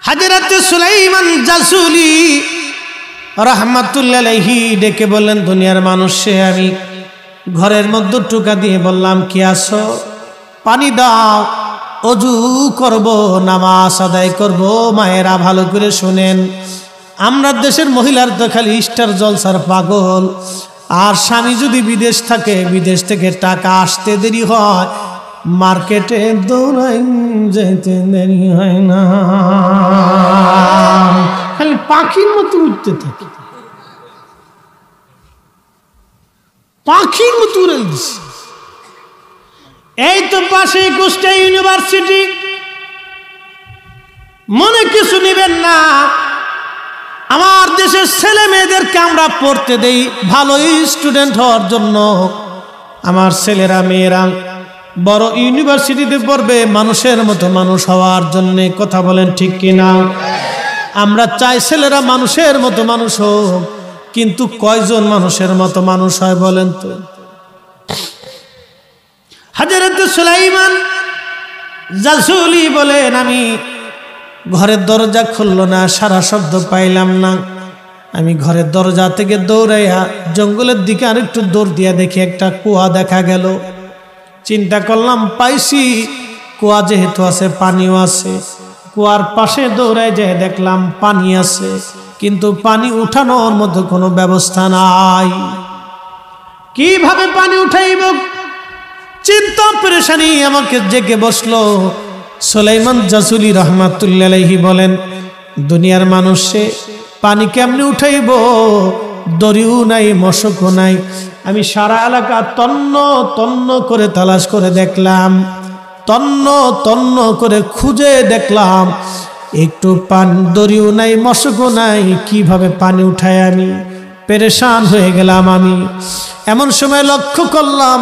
হযরত সুলাইমান জাসুলি রাহমাতুল্লাহি আলাইহি ডেকে বললেন, দুনিয়ার মানুষে আমি ঘরের মধ্যে টুকা দিয়ে বললাম, কি আসো, পানি দাও, অজু করব, নামাজ আদায় করব। মায়েরা ভালো করে শুনেন, আমরা দেশের মহিলার তো খালি স্টার জলসার পাগল। আর স্বামী যদি বিদেশ থাকে, বিদেশ থেকে টাকা আসতে দেরি হয়, মার্কেটে দৌড়াই যেতে দেরি হয় না, খালি পাখির মতো উঠতে থাকে, পাখির মতো উড়ে দিচ্ছে। এই তো পাশে কুষ্টিয়া ইউনিভার্সিটি, মনে কিছু নেবেন না, আমার দেশের ছেলে মেয়েদেরকে আমরা পড়তে দেই ভালো স্টুডেন্ট হওয়ার জন্য। আমার ছেলেরা মেয়েরা বড় ইউনিভার্সিটিতে পড়বে মানুষের মতো মানুষ হওয়ার জন্য। কথা বলেন ঠিক কিনা? আমরা চাই ছেলেরা মানুষের মতো মানুষ হোক, কিন্তু কয়জন মানুষের মতো মানুষ হয় বলেন তো? হযরত সুলাইমান জাসুলি বলেন, আমি ঘরের দরজা খুললো না, সারা শব্দ পাইলাম না। আমি ঘরের দরজা থেকে দৌড়াইয়া জঙ্গলের দিকে আরেকটু দৌড় দিয়া দেখি একটা কুয়া দেখা গেল। চিন্তা করলাম, পাইছি, কুয়া যেহেতু আছে পানিও আছে। কুয়ার পাশে দৌড়ায় যেয়ে দেখলাম পানি আছে, কিন্তু পানি উঠানোর মতো কোনো ব্যবস্থা নাই। কিভাবে পানি উঠাইব? চিন্তা পেরেশানি আমাকে জেগে বসলো। সুলাইমান জাসুলি রাহমাতুল্লাহি আলাইহি বলেন, দুনিয়ার মানুষে পানি কেমনে উঠাইব? দড়িও নাই, মশকও নাই। আমি সারা এলাকা তন্ন তন্ন করে তালাশ করে দেখলাম, তন্ন তন্ন করে খুঁজে দেখলাম, একটু দড়িও নাই, মশকও নাই। কিভাবে পানি উঠাই? আমি পেরেশান হয়ে গেলাম। আমি এমন সময় লক্ষ্য করলাম,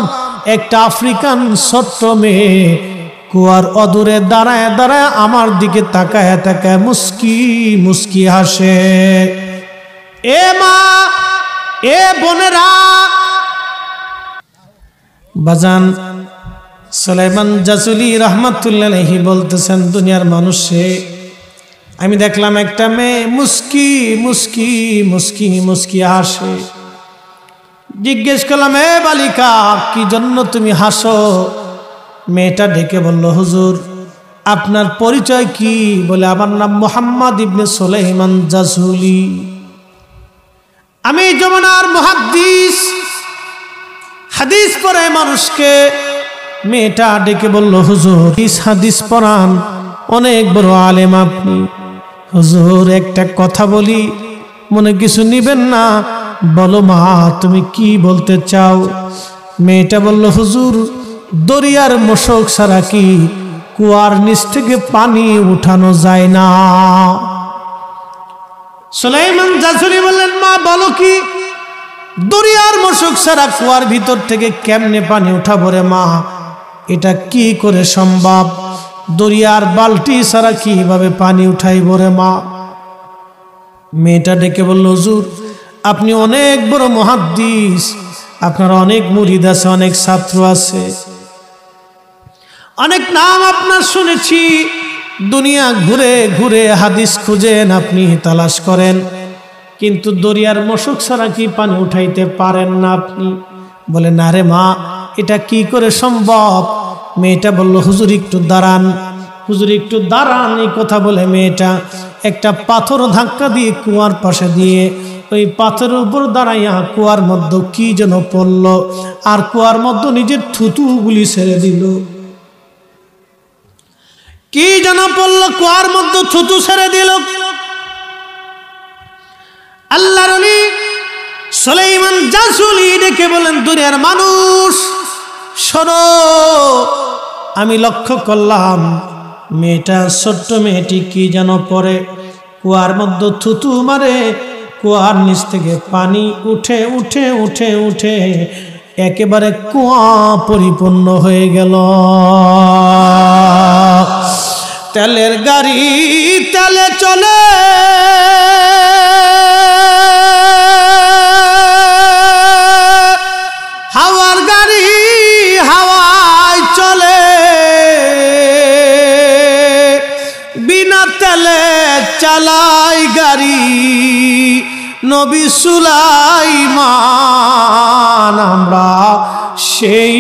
একটা আফ্রিকান ছোট্ট মেয়ে কুয়ার অদূরে দাঁড়ায় দাঁড়ায় আমার দিকে তাকায় তাকায় মুস্কি মুস্কি হাসে। এ মা, এ বোনেরা, বাজান সুলাইমান জাসুলি রাহমাতুল্লাহি আলাইহি বলতেছেন, দুনিয়ার মানুষে আমি দেখলাম একটা মেয়ে মুস্কি মুস্কি মুস্কি মুস্কি হাসে। জিজ্ঞেস করলাম, এ বালিকা, কি জন্য তুমি হাসো? মেয়েটা ডেকে বলল, হুজুর আপনার পরিচয় কি? বলে, আমার নাম মুহাম্মদ ইবনে সুলাইমান জাসুলি, আমি যমুনার মুহাদ্দিস, হাদিস পড়াই মানুষকে। মেয়েটা ডেকে বলল, হুজুর হাদিস পড়ান, অনেক বড় আলেম আপনি। হুজুর একটা কথা বলি, মনে কিছু নিবেন না, বলো মা তুমি কি বলতে চাও? মেয়েটা বলল, হুজুর দরিয়ার মশক ছাড়া কি কুয়ার নিচ থেকে পানি উঠানো যায় না? সুলাইমান জাসুলি বললেন, মা বলো কি? দরিয়ার মশক ছাড়া কুয়ার ভিতর থেকে কেমনে পানি উঠাবো রে মা? এটা কি করে সম্ভব? দরিয়ার বালতি ছাড়া কিভাবে পানি উঠাইব রে মা? মেয়েটা ডেকে বলল, হুজুর আপনি অনেক বড় মুহাদ্দিস, আপনার অনেক মুরিদ আছে, অনেক ছাত্র আছে, অনেক নাম আপনার শুনেছি, দুনিয়া ঘুরে ঘুরে হাদিস খুঁজেন, আপনি তালাশ করেন, কিন্তু দরিয়ার মশক ছাড়া কি পানি উঠাইতে পারেন না আপনি? বলে, না রে মা, এটা কি করে সম্ভব? মেয়েটা বলল, হুজুর একটু দাঁড়ান, হুজুর একটু দাঁড়ান। এই কথা বলে মেয়েটা একটা পাথর ধাক্কা দিয়ে কুয়ার পাশে দিয়ে ওই পাথরের উপর দাঁড়াইয়া কুয়ার মধ্যে কি যেন পড়ল, আর কুয়ার মধ্যে নিজের থুতুগুলি ছেড়ে দিল। কি যেন পড়ল, কুয়ার মধ্যে থুতু ছেড়ে দিল। আল্লাহর ওলি সুলাইমান জাসুলি ডেকে বলেন, দুনিয়ার মানুষ শোনো, আমি লক্ষ্য করলাম মেয়েটা, ছোট্ট মেয়েটি কি যেন পরে কুয়ার মধ্যে থুতু মারে, কুয়ার নিচ থেকে পানি উঠে উঠে উঠে উঠে একেবারে কুয়া পরিপূর্ণ হয়ে গেল। তেলের গাড়ি তেলে চলে, হাওয়ার গাড়ি হাওয়ায় চলে, বিনা তেল গেলে চালাই গাড়ি নবী সুলাইমান। আমরা সেই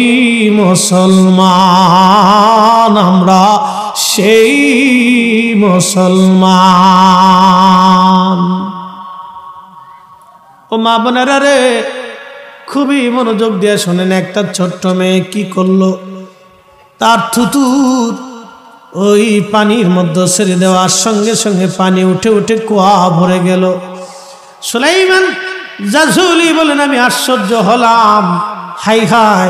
মুসলমান, আমরা সেই মুসলমান। ও মা বোনেরা রে, খুবই মনোযোগ দিয়ে শোনেন। একটা ছোট্ট মেয়ে কি করলো, তার থুতুর ওই পানির মধ্যে ছেড়ে দেওয়ার সঙ্গে সঙ্গে পানি উঠে উঠে কুয়া ভরে গেল। সুলাইমান জাজুলি বলেন, আমি আশ্চর্য হলাম, হাই হাই,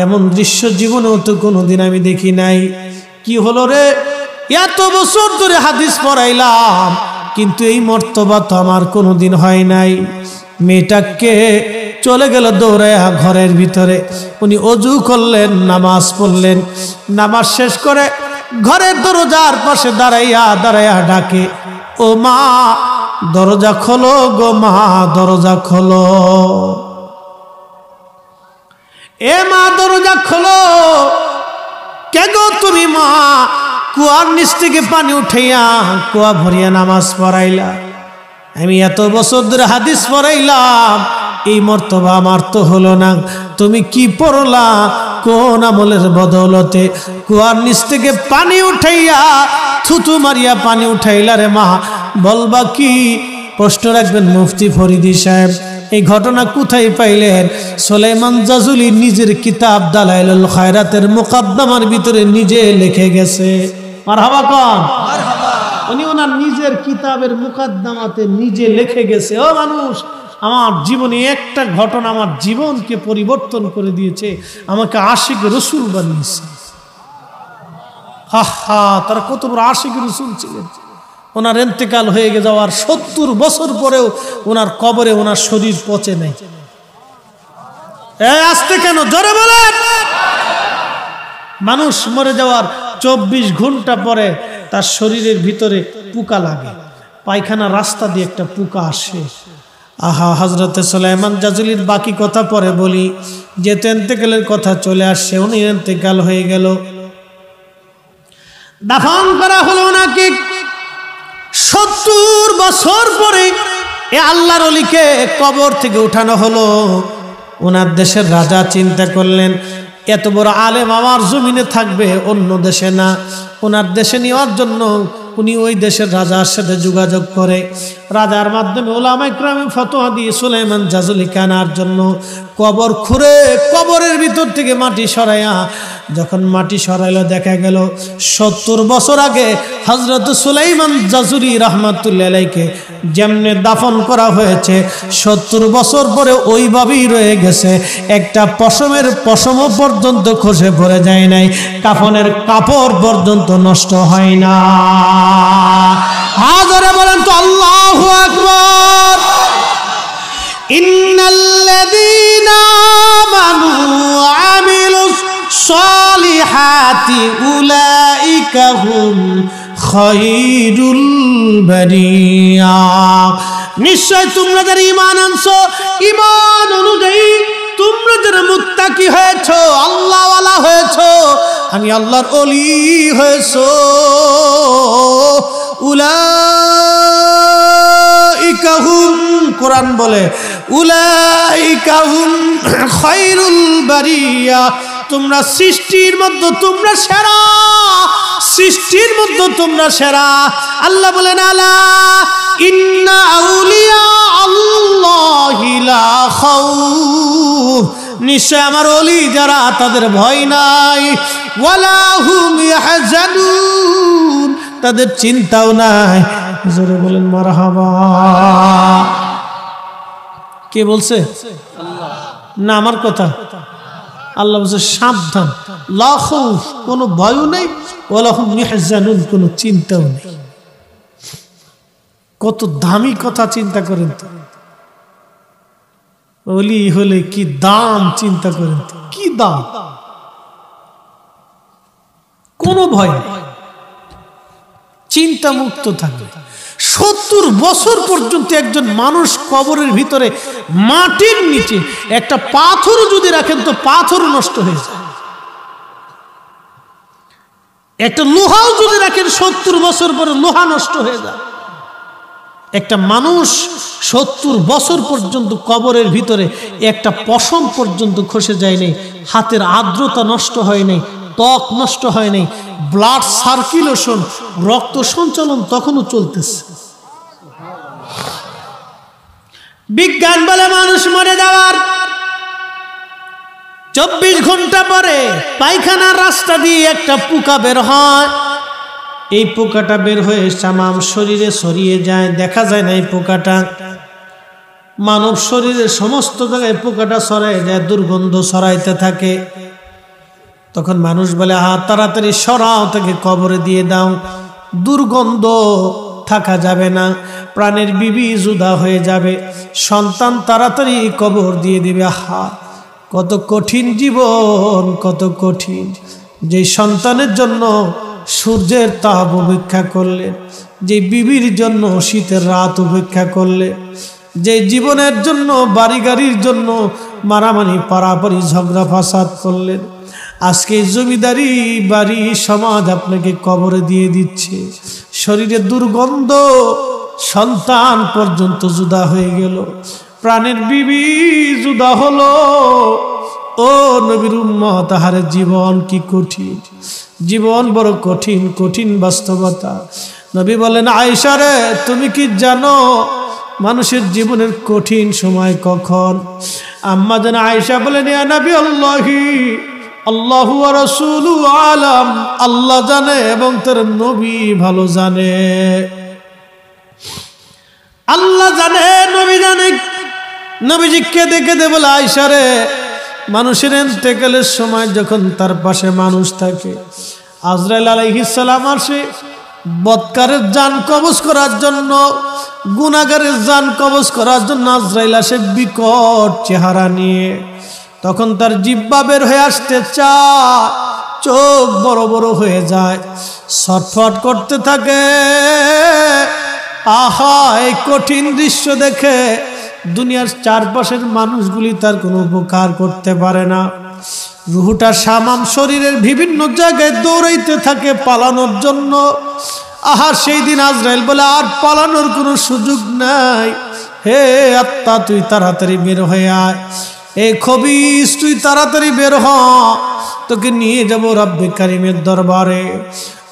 এমন দৃশ্য জীবনেও তো কোনোদিন আমি দেখি নাই। কি হলো রে, এত বছর ধরে হাদিস পড়াইলাম, কিন্তু এই মর্তবা তো আমার কোনোদিন হয় নাই। মেয়েটাকে চলে গেল দৌড়াইয়া ঘরের ভিতরে। উনি অজু করলেন, নামাজ পড়লেন। নামাজ শেষ করে ঘরের দরজার পাশে দাঁড়াইয়া দাঁড়াইয়া ডাকে, ও মা দরজা খোলো গো মা, দরজা খোলো। এ মা দরজা খোলো। কে গো তুমি মা? কুয়ার নিচ থেকে পানি উঠাইয়া কুয়া ভরিয়া নামাজ পড়াইলা। আমি এত বছর ধরে হাদিস পড়াইলাম, এই মর্তবা আমার তো হলো না। তুমি কি পড়লা? কোন আমলের বদৌলতে কুয়ার নিচ থেকে পানি উঠাইয়া থুতু মারিয়া পানি উঠাইলা রে মা? বলবা কি? প্রশ্ন রাখবেন মুফতি ফরিদি সাহেব। এই ঘটনা কোথায় পাইলেন? সুলাইমান জাজুলি নিজের কিতাব দালাইলুল খায়রাতের মুকদ্দমার ভিতরে নিজে লিখে গেছে। মারহাবা কোন? উনি ওনার নিজের কিতাবের মুকদ্দমাতে নিজে লিখে গেছে। ও মানুষ, আমার জীবনে একটা ঘটনা আমার জীবনকে পরিবর্তন করে দিয়েছে, আমাকে আশিক রসুল বানিয়েছে। হা হা, তারা কত বড় আশিক রসুল ছিলেন। ওনার ইন্তেকাল হয়ে যাওয়ার 70 বছর পরেও ওনার কবরে ওনার শরীর পচে নাই। আসতে কেন, জোরে বলেন। মানুষ মরে যাওয়ার 24 ঘন্টা পরে তার শরীরের ভিতরে পোকা লাগে, পায়খানা রাস্তা দিয়ে একটা পোকা আসে। আহা, হযরতে সুলাইমান জাজুলির বাকি কথা পরে বলি, যেহেতু ইন্তেকালের কথা চলে আসছে, উনি ইন্তেকাল হয়ে গেল, দাফন করা হলো নাকি 70 বছর পরে এ আল্লাহর ওলিকে কবর থেকে উঠানো হলো। ওনার দেশের রাজা চিন্তা করলেন, এত বড় আলেম আমার জমিনে থাকবে, অন্য দেশে না। ওনার দেশে নেওয়ার জন্য উনি ওই দেশের রাজার সাথে যোগাযোগ করে, রাজার মাধ্যমে উলামায়ে কেরাম ফতোয়া দিয়ে সুলাইমান জাজুলিকে আনার জন্য কবর খুঁড়ে কবরের ভিতর থেকে মাটি সরাইয়া, যখন মাটি সরাইলো দেখা গেল 70 বছর আগে হযরত সুলাইমান জাজুলি রাহমাতুল্লাহি আলাইহিকে যেমনে দাফন করা হয়েছে 70 বছর পরে ওইভাবেই রয়ে গেছে। একটা পশমের পশমও পর্যন্ত খসে পড়ে যায় নাই, কাফনের কাপড় পর্যন্ত নষ্ট হয় না। হাজারে বলেন তো আল্লাহু আকবার। ইন্নাল্লাযীনা আমানু ওয়া আমিলুস সালিহাতি উলাইকা হুম খায়রুল বারিয়া। নিশ্চয় তোমরা যারা ঈমান আনছো, ঈমান অনুযায়ী তোমরা যারা মুত্তাকি হয়েছো, আল্লাহওয়ালা হয়েছো, আমি আল্লাহর ওলি হয়েছো, উলাইকা হুম, কোরআন বলে উলাইকা হুম খায়রুল বারিয়া। তোমরা সৃষ্টির মধ্যে তোমরা সেরা, সৃষ্টির মধ্যে তোমরা সেরা। আল্লাহ বলেন, আলা ইন্না আউলিয়া আল্লাহি লা খাউফ, নিশ্চয় আমার ওলি যারা তাদের ভয় নাই, ওয়ালা হুম ইয়াহজানুন, তাদের চিন্তাও নাই। জোরে বলেন মারহাবা। কে বলছে? না আমার কথা। আল্লাহ বলছে সাবধান, লা খাউফ, কোনো ভয়ও নেই, ওয়ালা হুম ইয়াহজানুন, কোনো চিন্তাও নেই। কত দামি কথা, চিন্তা করেন তো। ওলি হলে কি দাম, চিন্তা করেন তো, কি দাম। কোনো ভয়, চিন্তা মুক্ত থাকে। 70 বছর পর্যন্ত একজন মানুষ কবরের ভিতরে মাটির নিচে একটা পাথর যদি রাখেন তো পাথর নষ্ট হয়ে যায়। একটা লোহাও যদি রাখেন 70 বছর পরে লোহা নষ্ট হয়ে যায়। একটা মানুষ 70 বছর পর্যন্ত কবরের ভিতরে একটা পশম পর্যন্ত খসে যায় নাই, হাতের আর্দ্রতা নষ্ট হয় নাই, ত্বক নষ্ট হয় নাই, ব্লাড সার্কুলেশন রক্ত সঞ্চালন তখনও চলতেছে। বিজ্ঞান বলে মানুষ মরে যাওয়ার 24 ঘন্টা পরে পায়খানার রাস্তা দিয়ে একটা পোকা বের হয়। এই পোকাটা বের হয়ে তামাম শরীরে ছড়িয়ে যায়, দেখা যায় না এই পোকাটা। মানব শরীরের সমস্ত জায়গায় পোকাটা ছড়ায় যায়, দুর্গন্ধ ছড়াইতে থাকে। তখন মানুষ বলে, তাড়াতাড়ি সরাও, তাকে কবরে দিয়ে দাও, দুর্গন্ধ থাকা যাবে না, প্রাণের বিবি জুদা হয়ে যাবে, সন্তান তাড়াতাড়ি কবর দিয়ে দিবে। কত কঠিন জীবন, কত কঠিন। যে সন্তানের জন্য সূর্যের তাপ উপেক্ষা করলে, যে বিবির জন্য শীতের রাত উপেক্ষা করলে, যে জীবনের জন্য বাড়ি গাড়ির জন্য মারামারি পারাপারি ঝগড়া ফাসাদ করলেন, আজকে জমিদারি বাড়ি সমাজ আপনাকে কবরে দিয়ে দিচ্ছে। শরীরে দুর্গন্ধ, সন্তান পর্যন্ত জুদা হয়ে গেল, প্রাণের বিবি জুদা হলো। ও নবীর উম্মত, তাহার জীবন কি কঠিন, জীবন বড় কঠিন, কঠিন বাস্তবতা। নবী বলেন, আয়েশা রে, তুমি কি জানো মানুষের জীবনের কঠিন সময় কখন? আম্মা জান আয়েশা বলেন, ইয়া নবী আল্লাহি, আল্লাহু ওয়া রাসূলুহু আলাম, আল্লাহ জানে এবং তার নবী ভালো জানে। আল্লাহ জানে, নবী জানে। নবীজি কেঁদে কেঁদে বলে, আয়েশা রে, মানুষের ইন্তেকালের সময় যখন তার পাশে মানুষ থাকে, আজরাইল আলাইহিস সালাম আসে বদকারের জান কবজ করার জন্য, গুনাহগারের জান কবজ করার জন্য আজরাইল আসে বিকট চেহারা নিয়ে। তখন তার জিহ্বা বের হয়ে আসতে চায়, চোখ বড় বড় হয়ে যায়, ছটফট করতে থাকে। আহা, এই কঠিন দৃশ্য দেখে দুনিয়ার চারপাশের মানুষগুলি তার কোনো উপকার করতে পারে না। রুহুটা সামাম শরীরের বিভিন্ন জায়গায় দৌড়াইতে থাকে পালানোর জন্য। আহা, সেই দিন আজরাইল বলে, আর পালানোর কোনো সুযোগ নাই। হে আত্মা, তুই তাড়াতাড়ি বের হয়ে আয়। এই খবিস, তুই তাড়াতাড়ি বের হ, তোকে নিয়ে যাব রব্বে কারিমের দরবারে।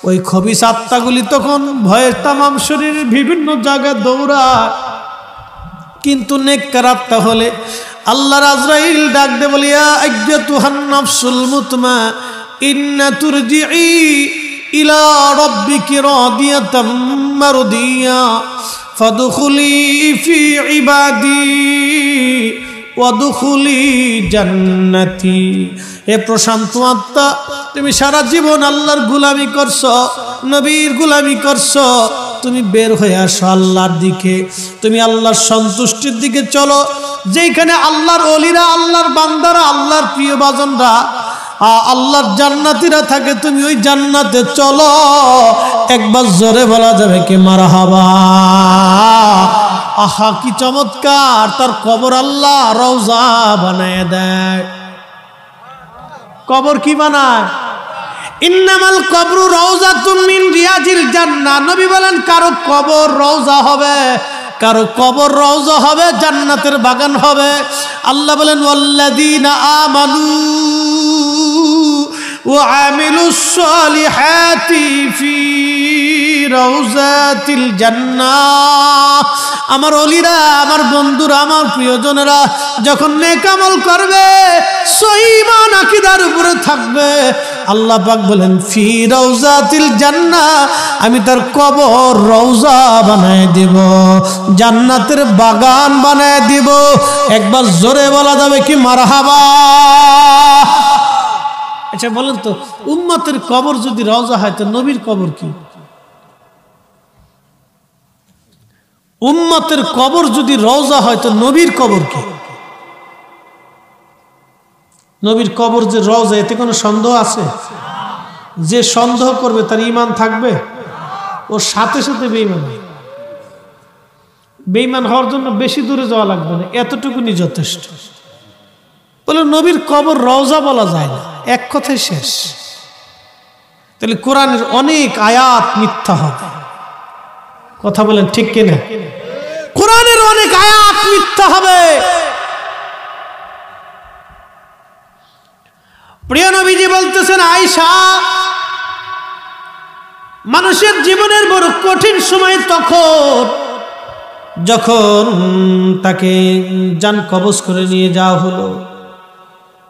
ওই খবিস আত্মাগুলি তখন ভয়ে তামাম শরীরের বিভিন্ন জায়গায় দৌড়ায়। কিন্তু নেককার আত্মা হলে আল্লাহর আজরাইল ডাক দে বলিয়া, আইয়াতুহান নাফসুল মুতমাইন্না তুরজিই ইলা রাব্বিকি রাদিয়াতাম মারদিয়া ফাদখুলি ফি ইবাদি ওয়াদখুলি জান্নাতি। এ প্রশান্ত আত্মা, তুমি সারা জীবন আল্লাহর গোলামি করছো, নবীর গোলামি করছো, তুমি বের হয়ে আসো আল্লাহর দিকে, তুমি আল্লাহর সন্তুষ্টির দিকে চলো। যেখানে আল্লাহর ওলিরা, আল্লাহর বান্দারা, আল্লাহর প্রিয় বাজনরা, আল্লাহর জান্নাতীরা থাকে, তুমি ওই জান্নাতে চলো। একবার জোরে বলা যাবে কি মারহাবা? আহা, কি চমৎকার! তার কবর আল্লাহ রওজা বানায় দেয়। কবর কি বানায়? ইন্নামাল কবরু রাউযাতুম মিন রিয়াজিল জান্নাহ। নবী বলেন, কারো কবর রওজা হবে, কারো কবর রওজা হবে, জান্নাতের বাগান হবে। আল্লাহ বলেন, ওয়াল্লাযীনা আমানু ওয়া আমিলুস সালিহাতি ফি রাউযাতিল জান্নাহ। আমার ওলিরা, আমার বন্ধুরা, আমার প্রিয়জনেরা যখন নেক আমল করবে, সহিহ ঈমান আকীদার উপরে থাকবে, আল্লাহ পাক বলেন, ফি রাউযাতিল জান্নাহ, আমি তার কবর রওজা বানায় দিব, জান্নাতের বাগান বানায় দিব। একবার জোরে বলা যাবে কি মারহাবা? আচ্ছা বলেন তো, উম্মতের কবর যদি রওজা হয়, তো নবীর কবর কি? উম্মতের কবর যদি রওজা হয়, তো নবীর কবর কি? নবীর কবর যে রওজা, এতে কোনো সন্দেহ আছে? যে সন্দেহ করবে তার ঈমান থাকবে? ওর সাথে সাথে বেঈমান। বেঈমান হওয়ার জন্য বেশি দূরে যাওয়া লাগবে না, এতটুকুনি যথেষ্ট। বলে নবীর কবর রওজা বলা যায় না, এক কথায় শেষ। তাহলে কোরআনের অনেক আয়াত মিথ্যা হবে। কথা বলেন ঠিক কিনা? কোরআনের অনেক আয়াত মিথ্যা হবে। প্রিয় নবীজি বলতেছেন, আয়েশা, মানুষের জীবনের বড় কঠিন সময় তখন যখন তাকে জান কবজ করে নিয়ে যাওয়া হলো।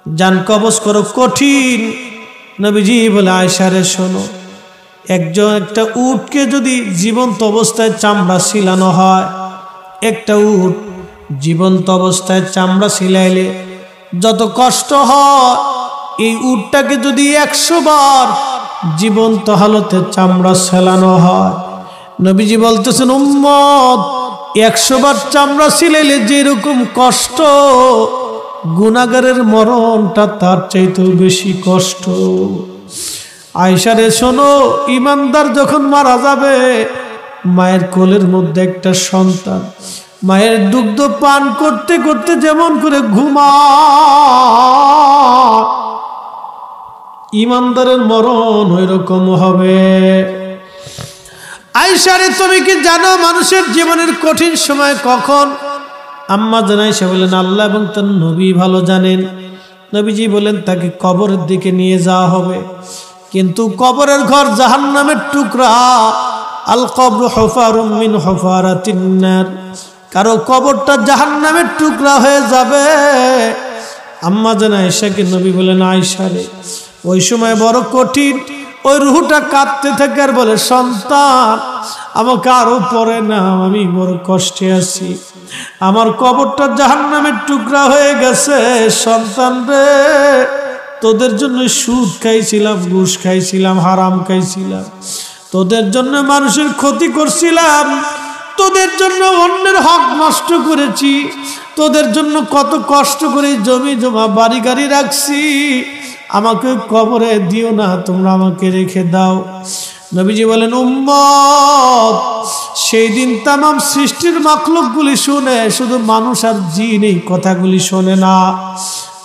জান কবজ করো কঠিন। নবীজি বলে, আয়েশা রে শোনো, একটা উটকে যদি জীবন্ত অবস্থায় চামড়া ছিলানো হয়, একটা উট জীবন্ত অবস্থায় চামড়া ছিলাইলে যত কষ্ট হয়, এই উটটাকে যদি 100 বার জীবন্ত হালতে চামড়া ছেলানো হয়। নবীজি বলতেছেন, উম্মত, 100 বার চামড়া ছিলাইলে যেরকম কষ্ট, গুনাহগারের মরণটা তার চাইতেও বেশি কষ্ট। আয়েশা রে শোনো, ইমানদার যখন মারা যাবে, মায়ের কোলের মধ্যে একটা সন্তান মায়ের দুগ্ধ পান করতে করতে যেমন করে ঘুমায়, ইমানদারের মরণ ওই রকম হবে। আয়েশা রে, তুমি কি জানো মানুষের জীবনের কঠিন সময় কখন? আম্মা জানাই সে বলেন, আল্লাহ এবং তার নবী ভালো জানেন। নবীজি বলেন, তাকে কবরের দিকে নিয়ে যাওয়া হবে, কিন্তু কবরের ঘর জাহান্নামের টুকরা। আল কবরু হুফারুম মিন হুফারাতিন নার, কারো কবরটা জাহান্নামের টুকরা হয়ে যাবে। আম্মা জানাই আয়েশাকে নবী বলেন, আয়েশা রে, ওই সময় বড় কঠিন। ওই রুহটা কাঁদতে থাকে আর বলে, সন্তান, আমাকে আরো পরে না, আমি বড় কষ্টে আছি, আমার কবরটা জাহান্নামের টুকরা হয়ে গেছে। সন্তান রে, তোদের জন্য সুদ খাইছিলাম, ঘুষ খাইছিলাম, হারাম খাইছিলাম, তোদের জন্য মানুষের ক্ষতি করছিলাম, তোদের জন্য অন্যের হক নষ্ট করেছি, তোদের জন্য কত কষ্ট করে জমি জমা বাড়ি গাড়ি রাখছি, আমাকে কবরে দিও না, তোমরা আমাকে রেখে দাও। নবীজি বলেন, উম্মত, সেই দিন তামাম সৃষ্টির মাখলুকগুলি শুনে, শুধু মানুষ আর জিন এই কথাগুলি শোনে না,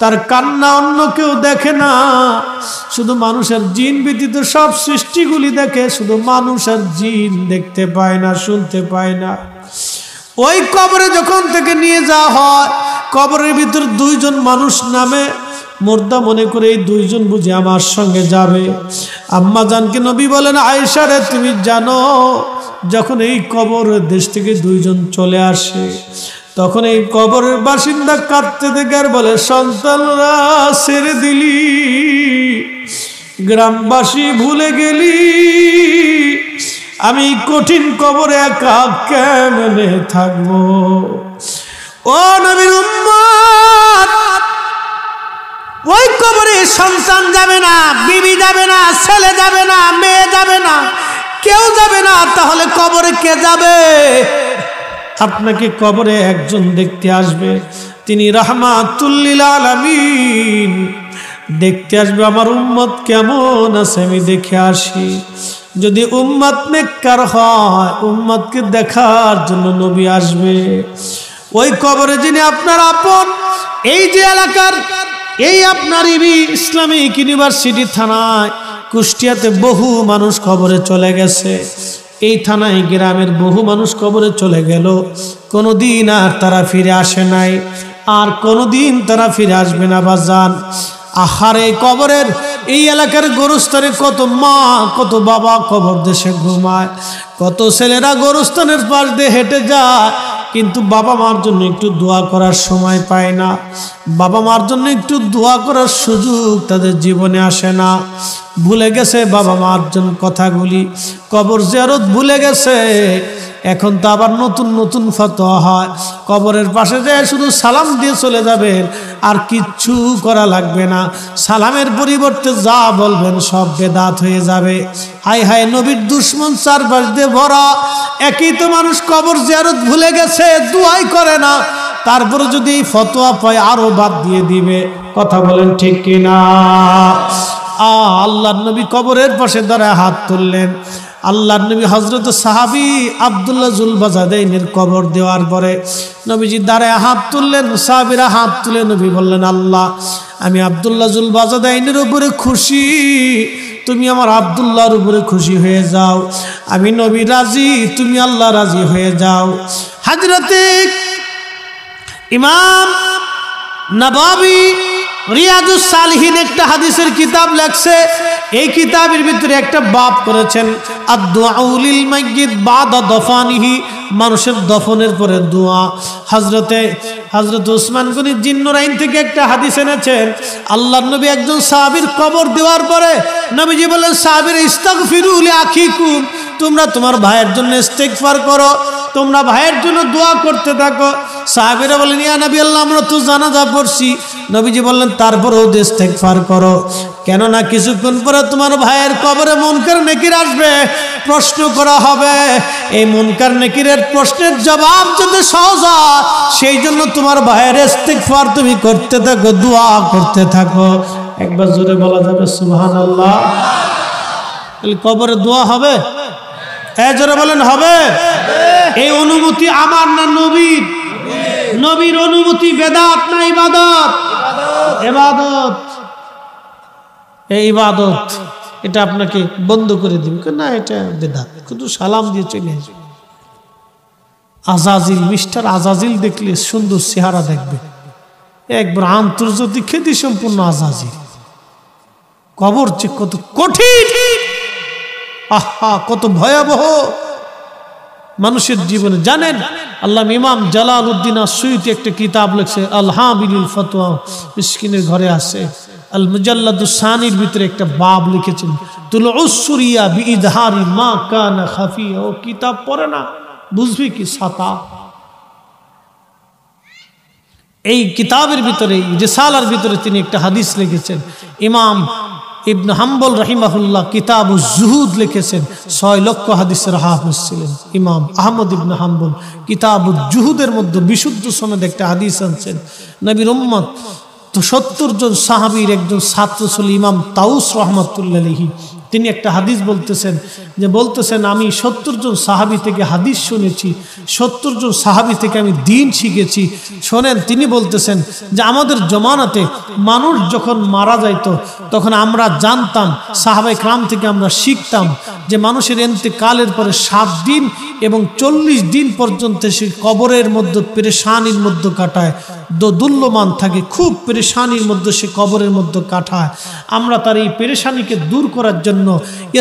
তার কান্না অন্য কেউ দেখে না। শুধু মানুষ আর জিন ব্যতীত সব সৃষ্টিগুলি দেখে, শুধু মানুষ আর জিন দেখতে পায় না, শুনতে পায় না। ওই কবরে যখন থেকে নিয়ে যাওয়া হয়, কবরের ভিতর 2 জন মানুষ নামে, মুর্দা মনে করে এই 2 জন বুঝে আমার সঙ্গে যাবে। আম্মা জানকে নবী বলেন, আয়েশা রে, তুমি জানো, যখন এই কবরের দেশ থেকে 2 জন চলে আসে, তখন এই কবরের বাসিন্দা কাঁদতে দেখে আর বলে, সন্তানরা ছেড়ে দিলি, গ্রামবাসী ভুলে গেলি, আমি কঠিন কবরে একা কেমনে থাকবো। ও নবীর উম্মত, ওই কবরে সন্তান যাবে না, বিবি যাবে না, ছেলে যাবে না, মেয়ে যাবে না, কেউ যাবে না। তাহলে কবরে কে যাবে? আপনাকে কবরে একজন দেখতে আসবে, তিনি রাহমাতুল লিল আলামিন। দেখতে আসবে, আমার উম্মত কেমন আছে আমি দেখে আসি। যদি উম্মত নেককার হয়, উম্মতকে দেখার জন্য নবী আসবে। ওই কবরে যিনি আপনার আপন, এই যে এলাকার, এই আপনার ইসলামিক ইউনিভার্সিটি থানায় কুষ্টিয়াতে বহু মানুষ কবরে চলে গেছে। এই থানায় গ্রামের বহু মানুষ কবরে চলে গেল, কোনোদিন আর তারা ফিরে আসে নাই, আর কোনোদিন তারা ফিরে আসবে না। বাজান, আহারে, কবরের এই এলাকার গোরস্থানে কত মা, কত বাবা কবর দেশে ঘুমায়, কত ছেলেরা গোরস্থানের পাশ দিয়ে হেঁটে যায়, কিন্তু বাবা মার জন্য একটু দোয়া করার সময় পায় না, বাবা মার জন্য একটু দোয়া করার সুযোগ তাদের জীবনে আসে না। ভুলে গেছে বাবা মার জন্য কথাগুলি, কবর জিয়ারত ভুলে গেছে। এখন তো আবার নতুন নতুন ফতোয়া হয়, কবরের পাশে যায় শুধু সালাম দিয়ে চলে যাবেন, আর কিচ্ছু করা লাগবে না। সালামের পরিবর্তে যা বলবেন সব বেদাত হয়ে যাবে। হায় হায়, নবীর দুশ্মন চারপাশ দিয়ে ভরা। একই তো মানুষ কবর জিয়ারত ভুলে গেছে, দুয়াই করে না, তারপরে যদি এই ফতোয়া পায় আরো বাদ দিয়ে দিবে। কথা বলেন ঠিক কিনা? আল্লাহর নবী কবরের পাশে দাঁড়ায় হাত তুললেন। আল্লাহর নবী হযরত সাহাবী আব্দুল্লাহ জুলবাজাদাইনের কবর দেওয়ার পরে নবীজি দাঁড়ায় হাত তুললেন। সাহাবীরা হাত তুলে নবী বললেন, আল্লাহ, আমি আব্দুল্লাহ জুলবাজাদাইনের উপরে খুশি, তুমি আমার আব্দুল্লাহর উপরে খুশি হয়ে যাও, আমি নবী রাজি, তুমি আল্লাহ রাজি হয়ে যাও। হযরতে ইমাম নববী রিয়াজুস সালিহিন একটা হাদিসের কিতাব লেখছে, এই কিতাবের ভিতরে একটা বাব করেছেন আদ-দুআউ লিল মাইয়িত বাদা দফানিহি, মানুষের দফনের পরে দোয়া। হযরত উসমান গনি জিন্নুরাইন থেকে একটা হাদিস এনেছেন, আল্লাহর নবী একজন সাহাবীর কবর দেওয়ার পরে নবীজি বলেন, সাহাবীরা ইস্তাগফিরু লিআখিকুম, তোমরা তোমার ভাইয়ের জন্য ইস্তিগফার করো, তোমরা ভাইয়ের জন্য দোয়া করতে থাকো। সাহাবীরা বলেন, ইয়া নবী আল্লাহ, আমরা তো জানাজা পড়ছি। নবীজি বললেন, তারপরেও ইস্তিগফার করো, কেননা কিছুক্ষণ পরে তোমার ভাইয়ের কবরে মুনকার নেকির আসবে, প্রশ্ন করা হবে। এই মুনকার নেকিরের প্রশ্নের জবাব যদি সহজ হয়, সেই জন্য তোমার ভাইয়ের ইস্তিগফার তুমি করতে থাকো, দোয়া করতে থাকো। একবার জোরে বলা যাবে সুবহানাল্লাহ? কবরে দোয়া হবে? হ্যাঁ, জোরে বলেন হবে? এই অনুমতি আমার না নবীর? নবীর অনুমতি বেদাত না ইবাদত? ইবাদত। এই ইবাদত এটা আপনাকে বন্ধ করে দিবে না, এটা বেদাত। শুধু সালাম দিয়ে চলে আসবে। আজাজিল, মিস্টার আজাজিল দেখলে সুন্দর চেহারা দেখবে, একবার আন্তর্জাতিক খ্যাতি সম্পূর্ণ আজাজিল। কবর যে কত কঠিন, আহা কত ভয়াবহ মানুষের জীবনে। জানেন, আল্লাহ ইমাম জালালউদ্দিন আসসুয়ুতি একটা কিতাব লিখছে, আল হাবিলুল ফতোয়া, মিসকিনের ঘরে আছে। আল মুজাল্লাদুস সানির ভিতরে একটা বাব লিখেছেন, তুলউস সুরিয়া বিইজহারি মা কানা খাফিয়া। ও কিতাব পড়ে না, বুঝবি কি ছাতা। এই কিতাবের ভিতরে, রিসালার ভিতরে তিনি একটা হাদিস লিখেছেন। ইমাম ইবনে হাম্বল রাহিমাহুল্লাহ কিতাবুজ জুহুদ লিখেছেন, 6 লক্ষ হাদিসের হাফেজ ছিলেন ইমাম আহমদ ইবনে হাম্বল। কিতাবুজ জুহুদের মধ্যে বিশুদ্ধ সনদে একটা হাদিস আনছেন, নবীর উম্মত তো 70 জন সাহাবীর একজন ছাত্র ছিল ইমাম তাউস রাহমাতুল্লাহ আলাইহি। তিনি একটা হাদিস বলতেছেন আমি 70 জন সাহাবী থেকে হাদিস শুনেছি, 70 জন সাহাবী থেকে আমি দ্বীন শিখেছি। শোনেন, তিনি বলতেছেন যে আমাদের জমানাতে মানুষ যখন মারা যাইতো, তখন আমরা জানতাম, সাহাবায়ে কেরাম থেকে আমরা শিখতাম যে মানুষের ইন্তেকালের পরে 7 দিন এবং 40 দিন পর্যন্ত সে কবরের মধ্যে পেরেশানির মধ্যে কাটায়, দোদুল্যমান থাকে, খুব পেরেশানির মধ্যে সে কবরের মধ্যে কাটায়। আমরা তার এই পেরেশানিকে দূর করার জন্য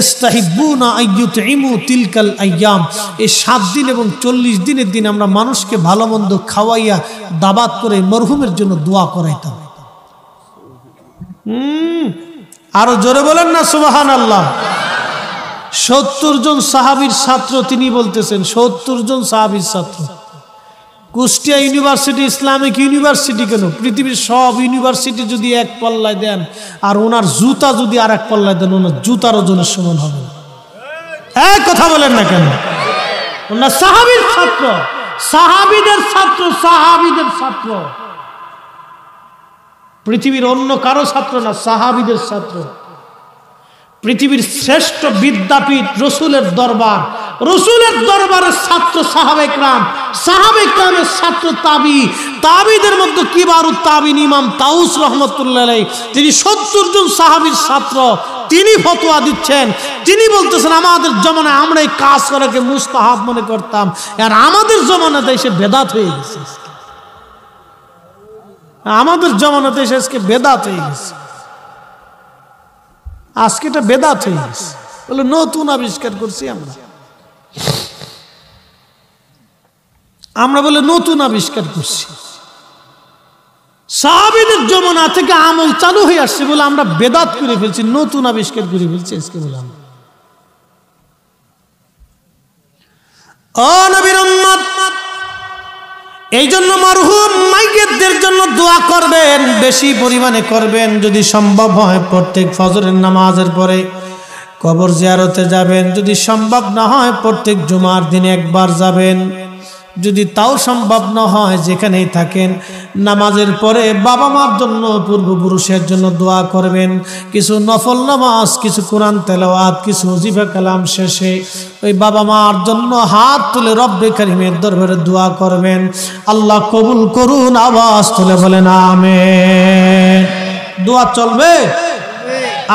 ইস্তাহিবুনা আইয়ুতইমু তিলকাল আইয়াম, এই 7 দিন এবং 40 দিনের দিন আমরা মানুষকে ভালো মন্দ খাওয়াইয়া দাবাত করে মরহুমের জন্য দোয়া করাইতাম। আরো জোরে বলেন না সুবহানাল্লাহ? 70 জন সাহাবীর ছাত্র, তিনি বলতেছেন 70 জন সাহাবীর ছাত্র। কুষ্টিয়া ইউনিভার্সিটি ইসলামিক ইউনিভার্সিটি কেন, পৃথিবীর সব ইউনিভার্সিটি যদি এক পাল্লায় দেন আর ওনার জুতা যদি আর এক পাল্লায় দেন, ওনার জুতার ওজনের সমান হবে। এক কথা বলেন না কেন? ওনার সাহাবীর ছাত্র, সাহাবীদের ছাত্র, সাহাবীদের ছাত্র, পৃথিবীর অন্য কারো ছাত্র না, সাহাবীদের ছাত্র। পৃথিবীর শ্রেষ্ঠ বিদ্যাপীঠ রসুলের দরবার, রসুলের দরবারের ছাত্র সাহাবায়ে কেরাম, সাহাবায়ে কেরামের ছাত্র তাবি, তাবিদের মধ্যে কিবারুত তাবিন ইমাম তাউস রাহমাতুল্লাহ আলাইহি, তিনি 70 জন সাহাবীর ছাত্র। তিনি ফতোয়া দিচ্ছেন, তিনি বলতেছেন আমাদের জমানায় আমরা এই কাজ করাকে মুস্তাহাব মনে করতাম, আর আমাদের জমানাতে এসে বেদাত হয়ে গেছে। আমাদের জমানাতে এসে আজকে বেদাত হয়ে গেছে। আজকে এটা বেদাত হয়ে গেছে, বলে নতুন আবিষ্কার করছি আমরা বলে নতুন আবিষ্কার করছি। সাহাবীদের জমানা থেকে আমল চালু হয়ে আসছে বলে আমরা বেদাত করে ফেলছি, নতুন আবিষ্কার করে ফেলছি আজকে বলে। ও নবীর উম্মত, এই জন্য মরহুম মাইয়িতদের জন্য দোয়া করবেন, বেশি পরিমাণে করবেন। যদি সম্ভব হয় প্রত্যেক ফজরের নামাজের পরে কবর জিয়ারতে যাবেন, যদি সম্ভব না হয় প্রত্যেক জুমার দিনে একবার যাবেন। যদি তাও সম্ভব না হয়, যেখানেই থাকেন নামাজের পরে বাবা মার জন্য, পূর্বপুরুষের জন্য দোয়া করবেন। কিছু নফল নামাজ, কিছু কোরআন তেলাওয়াত, কিছু ওজিফা কালাম শেষে ওই বাবা মার জন্য হাত তুলে রব্বে কারিমের দরবারে দোয়া করবেন। আল্লাহ কবুল করুন, আওয়াজ তুলে বলেন আমিন। দোয়া চলবে।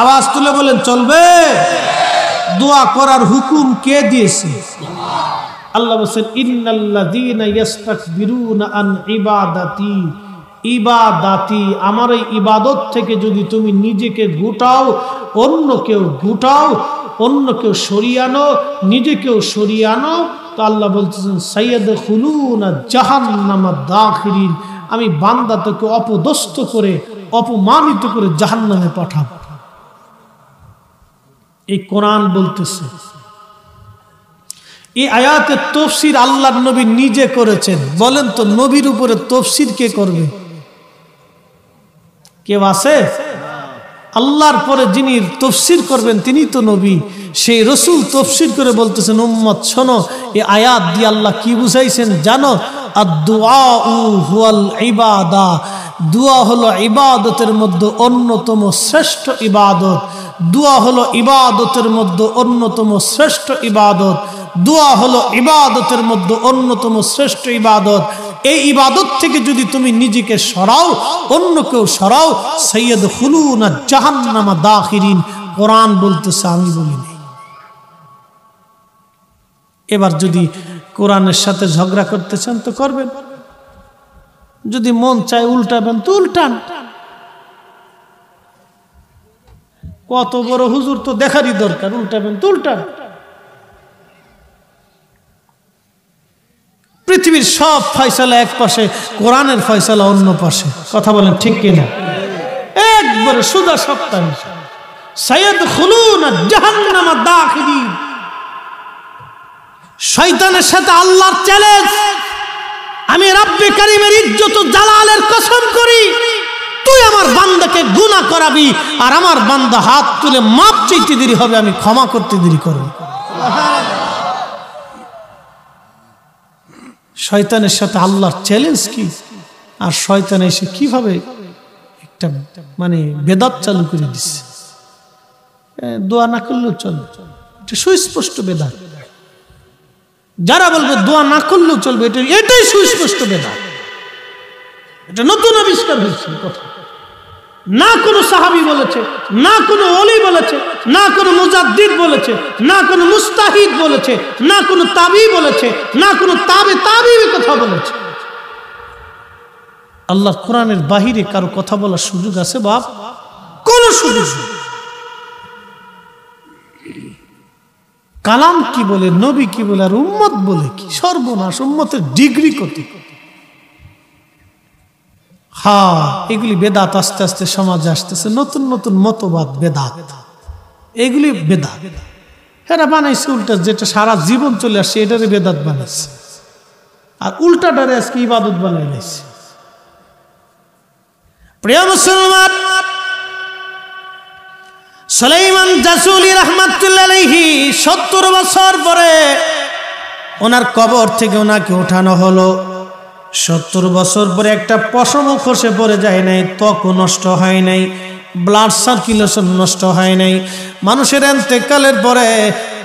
আওয়াজ তুলে বলেন চলবে? দোয়া করার হুকুম কে দিয়েছে? আল্লাহ বলেন ইন্নাল্লাযীনা ইস্তাকবিরুনা আন ইবাদাতি, ইবাদাতি আমার এই ইবাদত থেকে যদি তুমি নিজেকে গুটাও, অন্য কেউ গুটাও, অন্য কেউ সরিয়ে আনো, নিজেকেও সরিয়ে আনো, তো আল্লাহ বলতেছেন সাইয়াদখুলুনা জাহান্নামা দাখিরিন, আমি বান্দাটাকে অপদস্থ করে অপমানিত করে জাহান্নামে পাঠাবো। এই কোরআন বলতেছে। এই আয়াতের তাফসীর আল্লাহর নবী নিজে করেছেন। বলেন তো নবীর উপরে তাফসীর কে করবে? কেউ আছে? আল্লাহর পরে যিনি তাফসীর করবেন তিনি তো নবী। সেই রাসূল তাফসীর করে বলতেছেন উম্মত শোনো, এই আয়াত দিয়ে আল্লাহ কি বুঝাইছেন জানো? আদ-দুআউ হুয়াল ইবাদা, দোয়া হলো ইবাদতের মধ্যে অন্যতম শ্রেষ্ঠ ইবাদত। দোয়া হলো ইবাদতের মধ্যে অন্যতম শ্রেষ্ঠ ইবাদত। দোয়া হলো ইবাদতের মধ্যে অন্যতম শ্রেষ্ঠ ইবাদত। এই ইবাদত থেকে যদি তুমি নিজেকে সরাও, অন্য কেউ সরাও, সাইয়াদখুলুনা জাহান্নামা দাখিরিন। কোরআন বলতেছে, আমি বলিনি। এবার যদি কোরআনের সাথে ঝগড়া করতে চান তো করবেন, যদি মন চায় উল্টাবেন তো উল্টান। কত বড় হুজুর তো দেখারই দরকার, উল্টাবেন তো উল্টান। পৃথিবীর সব ফয়সালা এক পাশে, কোরআনের ফয়সালা অন্য পাশে। কথা বলেন ঠিক কিনা? একবারে সুদা সপ্তাহ সাইয়াদখুলুনা জাহান্নামা দাখিরিন। শয়তানের সাথে আল্লাহর চ্যালেঞ্জ। আমি রব্বে কারীমের ইজ্জত ও জালালের কসম করি, তুই আমার বান্দাকে গুনাহ করাবি, আর আমার বান্দা হাত তুলে মাপ চাইতে দেরি হবে, আমি ক্ষমা করতে দেরি করব। শয়তানের সাথে আল্লাহর চ্যালেঞ্জ কি! আর শয়তান এসে কিভাবে একটা মানে বেদাত চালু করে দিচ্ছে। দোয়া না করলেও চলবে, এটা সুস্পষ্ট বেদাত। যারা বলবে দোয়া না করলেও চলবে, এটাই সুস্পষ্ট বেদাত। এটা নতুন আবিষ্কার হয়েছে কথা। না কোনো সাহাবী বলেছে, না কোনো ওলি বলেছে, না কোনো মুজাদ্দিদ বলেছে, না কোনো মুস্তাহিদ বলেছে, না কোনো তাবি বলেছে, না কোনো তাবে তাবির কথা বলেছে। আল্লাহ কোরআনের বাহিরে কারো কথা বলার সুযোগ আছে বাপ? কোন সুযোগ নেই। কালাম কি বলে, নবী কি বলে, আর উম্মত বলে কি? সর্বনাশ! উম্মতের ডিগ্রি কত! হ্যাঁ, এগুলি বেদাত আস্তে আস্তে সমাজে আসতেছে। নতুন নতুন মতবাদ বেদাত, এগুলি বেদাত। এরা বানাইছে উল্টা, যেটা সারা জীবন চলে আসছে এটারে বেদাত বানাইছে, আর উল্টাটারে আজকে ইবাদত বানাই নিয়েছে। প্রিয় মুসলমান, সুলাইমান জাসুলি রাহমাতুল্লাহ আলাইহি 70 বছর পরে ওনার কবর থেকে ওনাকে উঠানো হলো। 70 বছর পরে একটা পশমও খসে পড়ে যায় নাই, ত্বকও নষ্ট হয় নাই, ব্লাড সার্কুলেশন নষ্ট হয় নাই। মানুষের ইন্তেকালের পরে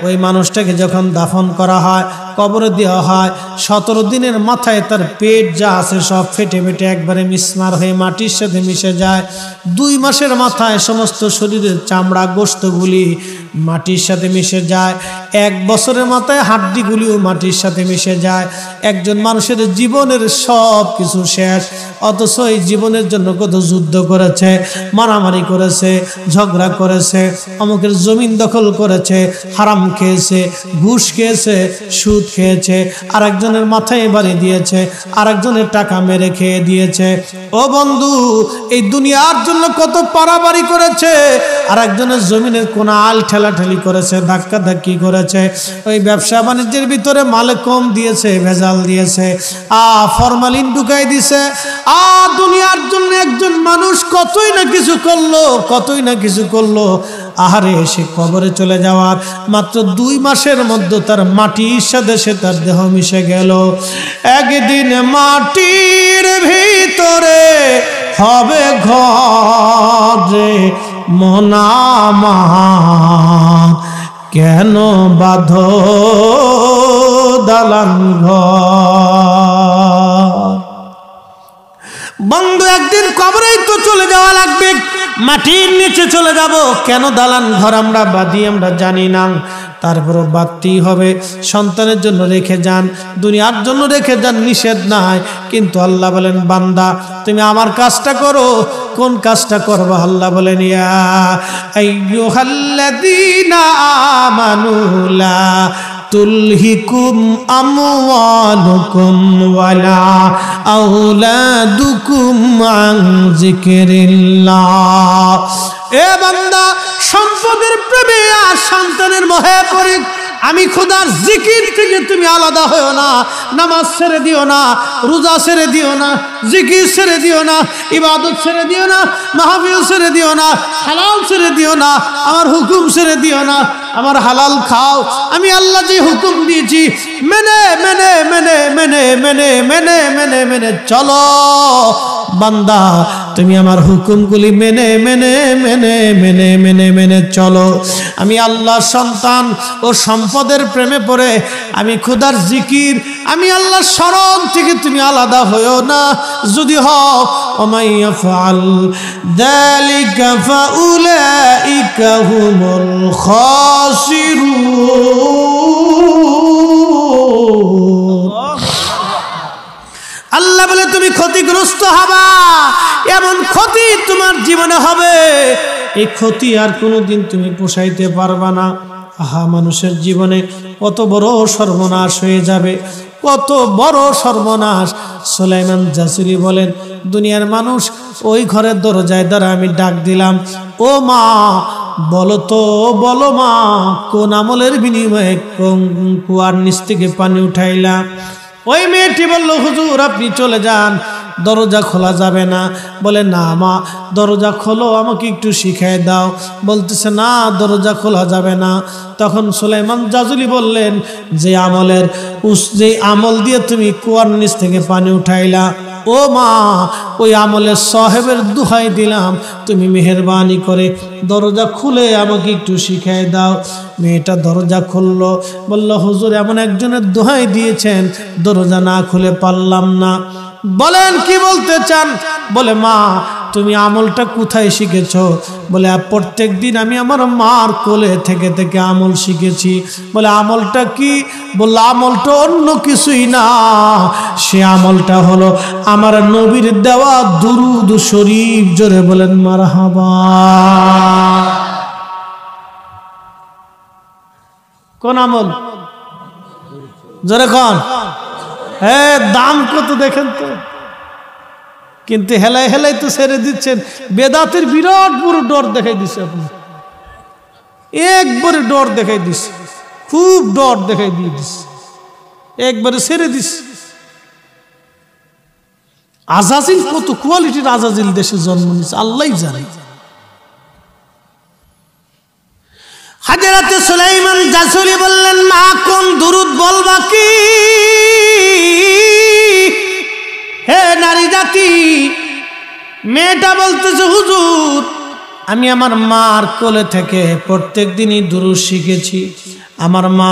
ওই মানুষটাকে যখন দাফন করা হয়, কবরে দেওয়া হয়, 17 দিনের মাথায় তার পেট যা আছে সব ফেটে ফেটে একবারে মিসমার হয়ে মাটির সাথে মিশে যায়। 2 মাসের মাথায় সমস্ত শরীরের চামড়া গোশতগুলি মাটির সাথে মিশে যায়। 1 বছরের মাথায় হাড্ডিগুলিও মাটির সাথে মিশে যায়। একজন মানুষের জীবনের সব কিছু শেষ, অথচ এই জীবনের জন্য কত যুদ্ধ করেছে, মারামারি করেছে, ঝগড়া করেছে, অমুকের জমিন দখল করেছে, হারাম খেয়েছে, ঘুষ খেয়েছে, সুদ খেয়েছে, আরেকজনের মাথায় বাড়ি দিয়েছে, আরেকজনের টাকা মেরে খেয়ে দিয়েছে। ও বন্ধু, এই দুনিয়ার জন্য কত পারাবাড়ি করেছে, আরেকজনের জমিনের কোন আল ঠেলাঠেলি করেছে, ধাক্কা ধাক্কি করেছে, ওই ব্যবসা বাণিজ্যের ভিতরে মালে কম দিয়েছে, ভেজাল দিয়েছে, ফরমালিন ঢুকাই দিছে। দুনিয়ার জন্য একজন মানুষ কতই না কিছু করলো, কতই না কিছু করলো। আহারে, সে কবরে চলে যাওয়ার মাত্র 2 মাসের মধ্যে তার মাটির সাথে সে তার দেহ মিশে গেল। একদিন মাটির ভিতরে হবে ঘর রে মনামা, কেন বাঁধো দালান ঘর। বন্ধু একদিন কবরেই তো চলে যাওয়া লাগবে, মাটির নিচে চলে যাব। কেন দালান ঘর আমরা বাঁধি আমরা জানি না, তারপরও বাঁধতেই হবে। সন্তানের জন্য রেখে যান, দুনিয়ার জন্য রেখে যান, নিষেধ নাই। কিন্তু আল্লাহ বলেন বান্দা তুমি আমার কাজটা করো। কোন কাজটা করবা? আল্লাহ বলেন ইয়া আইয়ুহাল্লাযীনা আমানু লা তুলহিকুম আমওয়ালুকুম ওয়ালা আওলাদুকুম আন যিকরিল্লাহ। এ বান্দা সম্পদের প্রেমে আর সন্তানের মোহে পড়ে আমি খোদার জিকির থেকে তুমি আলাদা হও না। নামাজ ছেড়ে দিও না, রোজা ছেড়ে দিও না, জিকির ছেড়ে দিও না, ইবাদত ছেড়ে দিও না, মাহফিল ছেড়ে দিও না, হালাল ছেড়ে দিও না, আমার হুকুম ছেড়ে দিও না। আমার হালাল খাও, আমি আল্লাহ যে হুকুম দিয়েছি মেনে মেনে মেনে মেনে মেনে মেনে মেনে মেনে চলো। বান্দা তুমি আমার হুকুমগুলি মেনে মেনে মেনে মেনে মেনে মেনে চলো। আমি আল্লাহর সন্তান ও সম্পদের প্রেমে পড়ে আমি খোদার জিকির, আমি আল্লাহর স্মরণ থেকে তুমি আলাদা হইও না। যদি হও ওমাই ইয়াফআল যালিকা ফাউলাইকা হুমুল খাসিরুন। আল্লাহ বলে তুমি ক্ষতিগ্রস্ত হবা, এমন ক্ষতি তোমার জীবনে হবে, এই ক্ষতি আর কোনোদিন তুমি পোষাইতে পারবা না। আহা, মানুষের জীবনে কত বড় সর্বনাশ হয়ে যাবে, কত বড় সর্বনাশ। সুলাইমান জাসুরি বলেন দুনিয়ার মানুষ ওই ঘরের দরজায় দ্বারা আমি ডাক দিলাম, ও মা বলো তো, বলো মা কোন আমলের বিনিময়ে কুয়ার নিচ থেকে পানি উঠাইলাম। ওই মেয়েটি বলল হুজুর আপনি চলে যান, দরজা খোলা যাবে না। বলে না মা দরজা খোলো, আমাকে একটু শিখাই দাও। বলতেছে না দরজা খোলা যাবে না। তখন সুলাইমান জাজুলি বললেন যে আমল দিয়ে তুমি কুয়ার নিচ থেকে পানি উঠাইলা, ও মা ওই আমলের সাহেবের দোহাই দিলাম, তুমি মেহেরবানি করে দরজা খুলে আমাকে একটু শিখাই দাও। মেয়েটা দরজা খুললো, বলল হুজুর এমন একজনের দোহাই দিয়েছেন, দরজা না খুলে পারলাম না। বলেন কি বলতে চান? বলে মা তুমি আমলটা কোথায় শিখেছো? বলে প্রত্যেক দিন আমি আমার মার কোলে থেকে থেকে আমল শিখেছি। বলে আমলটা কি? বললো আমলটা অন্য কিছুই না, সে আমলটা হলো আমার নবীর দেওয়া দুরুদ শরীফ। জোরে বলেন মারহাবা। কোন আমল? জোরে কোন? হ্যাঁ দাম কত দেখেন তো, কিন্তু হেলাই হেলাই তো ছেড়ে দিচ্ছেন। বেদাতের বিরাট বড় ডর দেখাই দিচ্ছে, আপনি একবারে ডর দেখাই দিচ্ছে, খুব ডর দেখাই দিয়ে দিচ্ছে, একবারে ছেড়ে দিচ্ছে। আজাজিল কত কোয়ালিটির আজাজিল দেশে জন্ম নিচ্ছে আল্লাহ জানে। হযরত সুলাইমান জাসুরি বললেন মা কোন দুরুদ বলবা কি? হে নারী জাতি, মেয়েটা বলতেছে হুজুর আমি আমার মার কোলে থেকে প্রত্যেক দিনই দুরুদ শিখেছি। আমার মা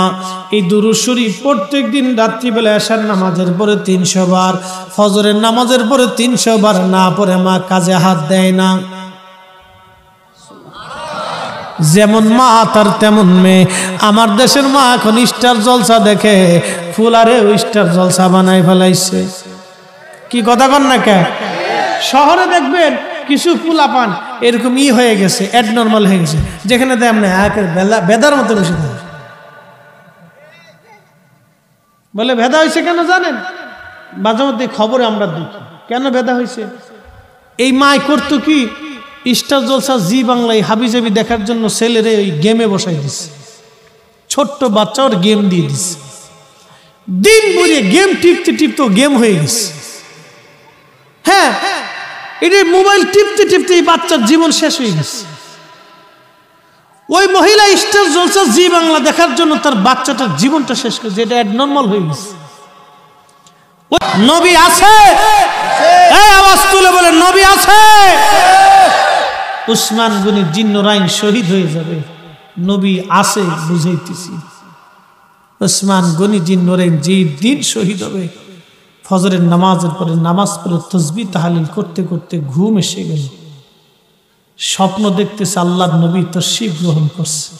এই দুরুদ শরীফ প্রত্যেক দিন রাত্রিবেলা এশার নামাজের পরে 300 বার, ফজরের নামাজের পরে 300 বার না পড়ে মা কাজে হাত দেয় না। যেমন মা তার তেমন মেয়ে। আমার দেশের মা এখন স্টার জলসা দেখে ফুলারে স্টার জলসা বানাই ফেলাইছে। কি কথা কন না কে? শহরে দেখবেন কিছু ফুলা পান এরকম হয়ে গেছে, অ্যাডনর্মাল হয়ে গেছে, যেখানে আপনি বেদার মতো বসে থাকে। বলে ভেদা হয়েছে কেন জানেন? মাঝে মধ্যে খবরে আমরা দেখি কেন ভেদা হয়েছে। এই মাই করতো কি, স্টার জলসা জি বাংলায় হাবিজাবি দেখার জন্য ছেলেরে ওই গেমে বসাই দিচ্ছে, ছোট্ট বাচ্চা ওর গেম দিয়ে দিচ্ছে। দিন ভরে গেম টিপতে টিপতে গেম হয়ে গেছে। হ্যাঁ এটা মোবাইল টিপতে টিপতে এই বাচ্চার জীবন শেষ হয়ে গেছে। ওই মহিলা স্টার জলসা জি বাংলা দেখার জন্য তার বাচ্চাটার জীবনটা শেষ করেছে, এটা অ্যাবনর্মাল হয়ে গেছে। নবী আছে, আওয়াজ তুলে বলে নবী আছে। উসমান গনি জিন্নুরাইন শহীদ হয়ে যাবে, নবী আছে বুঝাইতেছি। উসমান গনি জিন্নুরাইন যে দিন শহীদ হবে ফজরের নামাজের পরে নামাজ পড়ে তাসবিহ তাহলিল করতে করতে ঘুম এসে গেল। স্বপ্ন দেখতেছে আল্লাহর নবী তাশরীফ গ্রহণ করছে।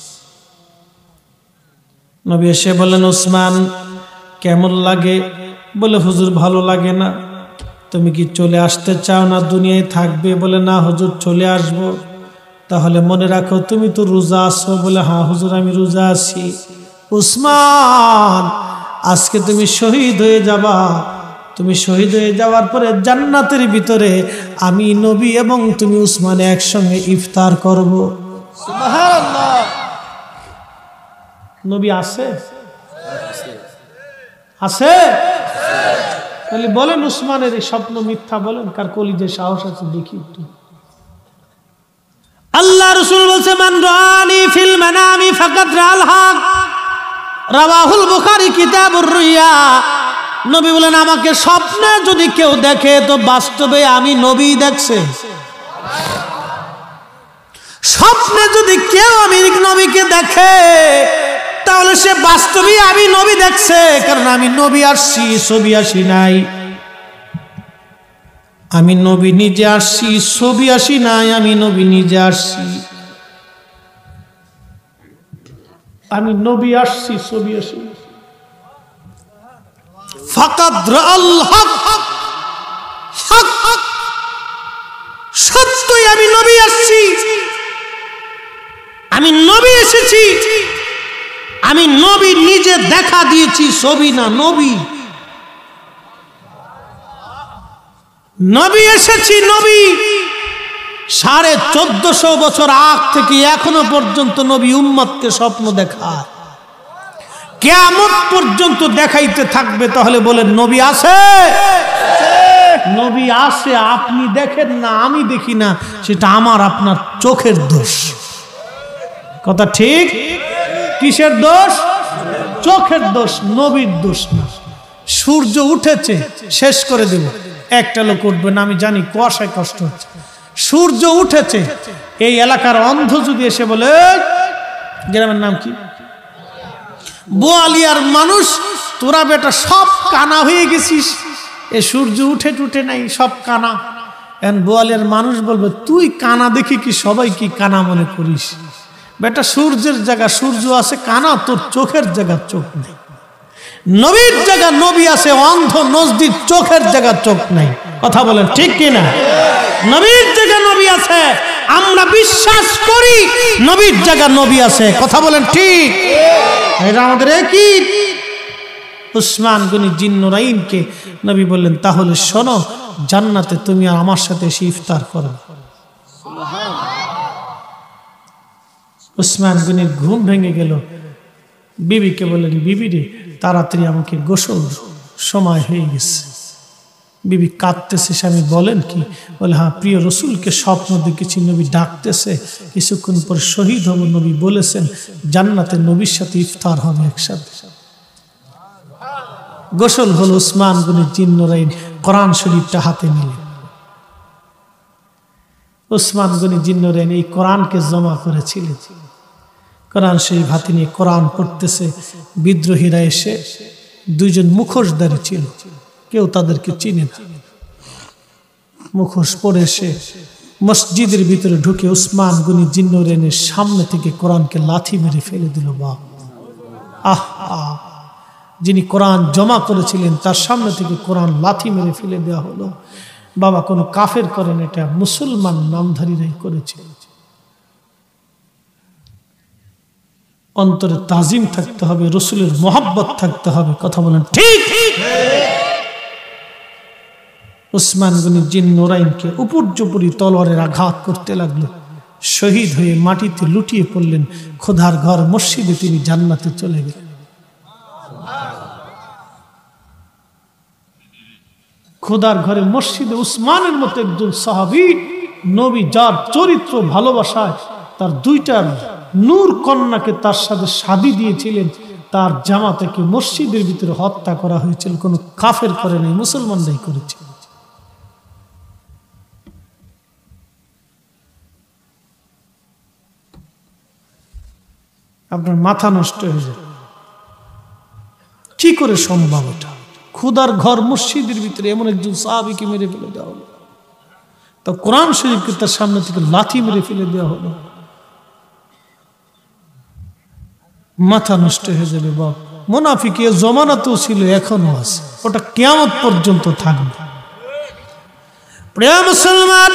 নবী এসে বলেন, ওসমান কেমন লাগে? বলে, হুজুর ভালো লাগে না। তুমি কি চলে আসতে চাও না দুনিয়ায় থাকবে? বলে, না হুজুর চলে আসব। তাহলে মনে রাখো তুমি তো রোজা আছো। বলে, হ্যাঁ হুজুর আমি রোজা আছি। উসমান আজকে তুমি শহীদ হয়ে যাবা। তুমি শহীদ হয়ে যাওয়ার পরে জান্নাতের ভিতরে আমি নবী এবং তুমি উসমান একসঙ্গে ইফতার করব। সুবহানাল্লাহ। নবী আছে আছে তাহলে বলেন উসমানের এই স্বপ্ন মিথ্যা? বলেন কার কলিজে সাহস আছে দেখি একটু। আল্লাহ রাসূল বলছে, মান রাআনি ফিল মানামি ফাকাদ রাআল হক, রাওয়াহুল বুখারী কিতাবুর রুইয়া। নবী বলেন, আমাকে স্বপ্নে যদি কেউ দেখে তো বাস্তবে আমি নবী দেখছে। স্বপ্নে যদি কেউ আমি নবীকে দেখে তাহলে সে বাস্তবেই আমি নবী দেখছে, কারণ আমি নবী আসছি, ছবি আসি নাই। আমি নবী নিজে আসছি, ছবি আসি নাই। আমি নবী নিজে আসছি, আমি নবী আসছি, ছবি আসি। ফাকাদ রাআল হক, হক সত্যই আমি নবী আসছি, আমি নবী এসেছি। আমি নবী নিজে দেখা দিয়েছি, ছবি না। নবী নবী এসেছি, নবী 1450 বছর আগ থেকে এখনো পর্যন্ত নবী উম্মতকে স্বপ্ন দেখায়, কিয়ামত পর্যন্ত দেখাইতে থাকবে। তাহলে বলেন নবী আছে? নবী আছে, আপনি দেখেন না, আমি দেখি না, সেটা আমার আপনার চোখের দোষ। কথা ঠিক? কিসের দোষ? চোখের দোষ, নবীর দোষ না। সূর্য উঠেছে, শেষ করে দেব, একটা লোক উঠবে না, আমি জানি কুয়াশায় কষ্ট হচ্ছে। সূর্য উঠেছে, এই এলাকার অন্ধ যদি এসে বলে, গ্রামের নাম কি, বোয়ালিয়ার মানুষ, তোরা বেটা সব কানা হয়ে গেছিস, এ সূর্য উঠে টুটে নাই, সব কানা। এখন বোয়ালিয়ার মানুষ বলবে, তুই কানা দেখি কি সবাই কি কানা মনে করিস? বেটা সূর্যের জায়গা সূর্য আছে, কানা তোর চোখের জায়গা চোখ নেই। নবীর জায়গা নবী আছে, অন্ধ নজদির চোখের জায়গা চোখ নাই। কথা বলেন ঠিক কিনা? নবীর জায়গা নবী আছে, আমরা বিশ্বাস করি নবীর জায়গা নবী আছে। কথা বলেন ঠিক? এটা আমাদের একই। উসমান গনি জিন্নুরাইনকে নবী বললেন, তাহলে শোনো, জান্নাতে তুমি আর আমার সাথে এসে ইফতার করবে। উসমান গনির ঘুম ভেঙে গেল। বিবিকে বললেন, বিবি রে, তাড়াতাড়ি আমাকে গোসল, সময় হয়ে গেছে। বিবি কাঁদতেছে। স্বামী বলেন কি? বলে, হ্যাঁ, প্রিয় রসুলকে স্বপ্ন দেখেছি, নবী ডাকতেছে, কিছুক্ষণ পর শহীদ হব। নবী বলেছেন জান্নাতে নবীর সাথে ইফতার হবে একসাথে। গোসল হল। উসমান গনি জিন্নুরাইন কোরআন শরীফটা হাতে নিলেন। উসমান গনি জিন্নুরাইন এই কোরআনকে জমা করেছিলেন। কোরআন শরীফ হাতে নিয়ে কোরআন পড়তেছে। বিদ্রোহীরা এসে, দুইজন মুখোশধারী ছিল, কেউ তাদেরকে চিনে না। মুখোশ পরে এসে মসজিদের ভিতরে ঢুকে উসমান গনি জিন্নুরাইনের সামনে থেকে কোরআনকে লাথি মেরে ফেলে দিল। বাপ, আহ! যিনি কোরআন জমা করেছিলেন তার সামনে থেকে কোরআন লাথি মেরে ফেলে দেওয়া হলো। বাবা, কোনো কাফের করেন, এটা মুসলমান নামধারীরাই করেছে। অন্তরে তাজিম থাকতে হবে, রসুলের মোহাব্বত থাকতে হবে। কথা বলেন ঠিক? উসমান গনি জিন্নুরাইনকে উপর্যুপরি তলোয়ারের আঘাত করতে লাগলো। শহীদ হয়ে মাটিতে লুটিয়ে পড়লেন। খোদার ঘর মসজিদে তিনি জান্নাতে চলে গেলেন। খোদার ঘরে মসজিদে উসমানের মতো একজন সাহাবী, নবী, যার চরিত্র ভালোবাসায় তার দুইটা নূর কন্যাকে তার সাথে শাদী দিয়েছিলেন, তার জামাতাকে মসজিদের ভিতরে হত্যা করা হয়েছিল। কোনো কাফের করে নাই, মুসলমানরাই করেছে। আপনার মাথা নষ্ট হয়ে যায়। কি করে সম্ভব এটা? খুদার ঘর মসজিদের ভিতরে এমন একজন সাহাবীকে মেরে ফেলে দেওয়া হলো, তো কোরআন শরীফকে তার সামনে থেকে লাথি মেরে ফেলে দেওয়া হলো। মাথা নষ্ট হয়ে যাবে বাপ। মুনাফিকের জমানাতেও ছিল, এখনো আছে, ওটা কিয়ামত পর্যন্ত থাকবে। প্রিয় মুসলমান,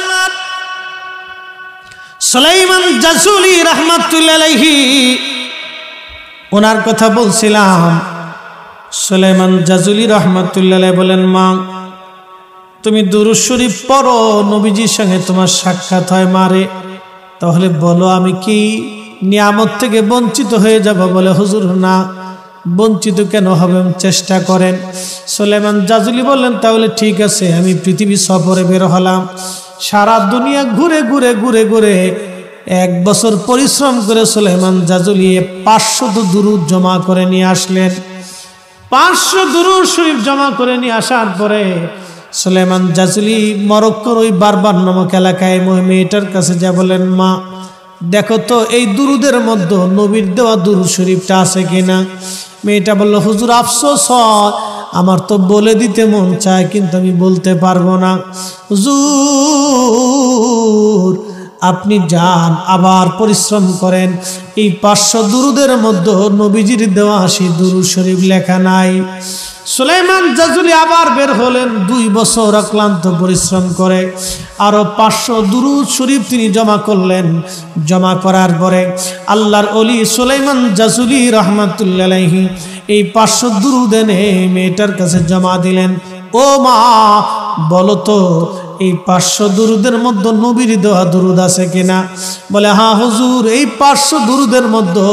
সুলাইমান জাসুলি রাহমাতুল্লাহ আলাইহি, ওনার কথা বলছিলাম। সুলাইমান জাসুলি রাহমাতুল্লাহ আলাইহি বলেন, মা তুমি দুরূদ শরীফ পড়ো, নবীজির সঙ্গে তোমার সাক্ষাৎ হয় মারে, তাহলে বলো আমি কি নিয়ামত থেকে বঞ্চিত হয়ে যাব? বলে, হুজুর না, বঞ্চিত কেন হবেন, চেষ্টা করেন। সুলাইমান জাসুলি বললেন, তাহলে ঠিক আছে, আমি পৃথিবী সফরে বের হলাম। সারা দুনিয়া ঘুরে ঘুরে ঘুরে ঘুরে 1 বছর পরিশ্রম করে সুলাইমান জাসুলি 500 দুরূদ জমা করে নিয়ে আসলেন। 500 দুরূদ শরীফ জমা করে নিয়ে আসার পরে সুলাইমান জাসুলি মরক্কোর ওই বারবার নামক এলাকায় মেয়েটার কাছে যা বলেন, মা দেখো তো এই দুরুদের মধ্যে নবীর দেওয়া দুরূদ শরীফটা আছে কিনা। মেয়েটা বলল, হুজুর আফসোস হয়, আমার তো বলে দিতে মন চায়, কিন্তু আমি বলতে পারবো না। হুজুর আপনি যান, আবার পরিশ্রম করেন, এই 500 দুরুদের মধ্যে নবীজির দেওয়া সেই দুরূদ শরীফ লেখা নাই। সুলাইমান জাসুলি আবার বের হলেন, 2 বছর অক্লান্ত পরিশ্রম করে আরো 500 দুরূদ শরীফ তিনি জমা করলেন। জমা করার পরে আল্লাহর ওলি সুলাইমান জাসুলি রাহমাতুল্লাহ আলাইহি এই 500 দুরূদ এনে মেয়েটার কাছে জমা দিলেন। ও মা বলো তো এই 500 দুরুদের মধ্যে নবীর দেওয়া দুরুদ আছে কিনা? বলে, হ্যাঁ হুজুর, এই 500 দুরুদের মধ্যে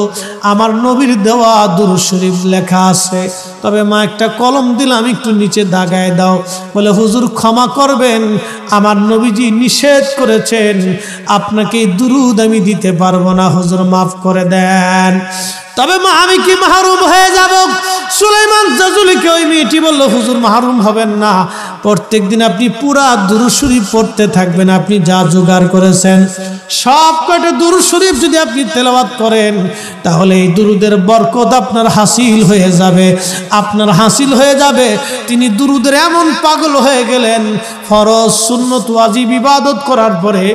আমার নবীর দেওয়া দুরূদ শরীফ লেখা আছে। তবে মা একটা কলম দিলাম, একটু নিচে দাগায় দাও। বলে, হুজুর ক্ষমা করবেন, আমার নবীজি নিষেধ করেছেন, আপনাকে এই দুরুদ আমি দিতে পারবো না, হুজুর মাফ করে দেন। তবে মা আমি কি মাহরুম হয়ে যাব? সুলাইমান জাসুলিকে ওই মেয়েটি বলল, হুজুর মাহরুম হবেন না, প্রত্যেক দিন আপনি পুরা দুরূদ শরীফ পড়তে থাকবেন। আপনি যা জোগাড় করেছেন সব কয়টা দুরূদ শরীফ যদি আপনি তেলাওয়াত করেন, তাহলে এই দুরুদের বরকত আপনার হাসিল হয়ে যাবে, আপনার হাসিল হয়ে যাবে। তিনি দুরুদের এমন পাগল হয়ে গেলেন, ফরজ সুন্নত ওয়াজিব ইবাদত করার পরে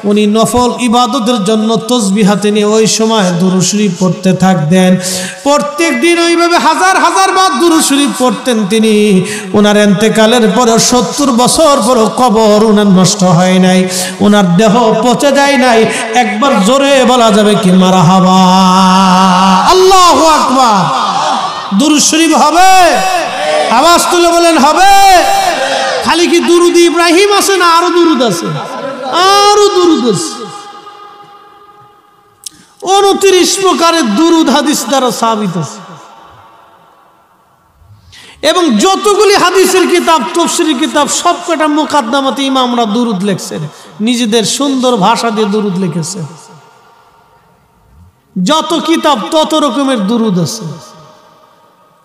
উনি নফল ইবাদতের জন্য তসবিহ হাতে নিয়ে ওই সময় দুরূদ শরীফ পড়তে থাকতেন। প্রত্যেক দিন ওইভাবে হাজার হাজার বার দুরূদ শরীফ পড়তেন তিনি। ওনার ইন্তেকালের পরে 70 বছর পরে কবর ওনার নষ্ট হয় নাই, ওনার দেহ পচে যায় নাই। একবার জোরে বলা যাবে কি মারহাবা, আল্লাহু আকবার। দুরূদ শরীফ হবে, আওয়াজ তুলে বলেন হবে। খালি কি দুরুদ ইব্রাহিম আছে না আরো দুরুদ আছে? আরো দুরুদ আছে। 29 প্রকারের দুরুদ হাদিস দ্বারা সাবিত আছে। এবং যতগুলি হাদিসের কিতাব, তাফসীরের কিতাব, সবকটা মুকাদ্দামাতে ইমামরা দুরুদ লিখছেন, নিজেদের সুন্দর ভাষা দিয়ে দুরুদ লিখেছেন। যত কিতাব তত রকমের দুরুদ আছে।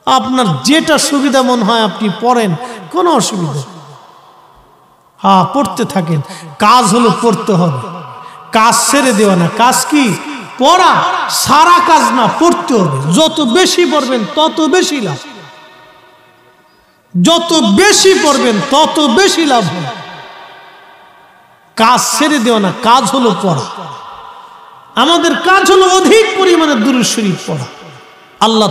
আপনার যেটা সুবিধা মনে হয় আপনি পড়েন, কোনো অসুবিধা। হ্যাঁ, পড়তে থাকেন। কাজ হলো পড়তে হবে, কাজ ছেড়ে দেওয়া না। কাজ কি? পড়া। সারা কাজ না, পড়তে হবে। যত বেশি পড়বেন তত বেশি লাভ, যত বেশি পড়বেন তত বেশি লাভ হবে। কাজ ছেড়ে দেওয়া না, কাজ হলো পড়া। আমাদের কাজ হলো অধিক পরিমাণে দুরূদ শরীফ পড়া। আল্লাহ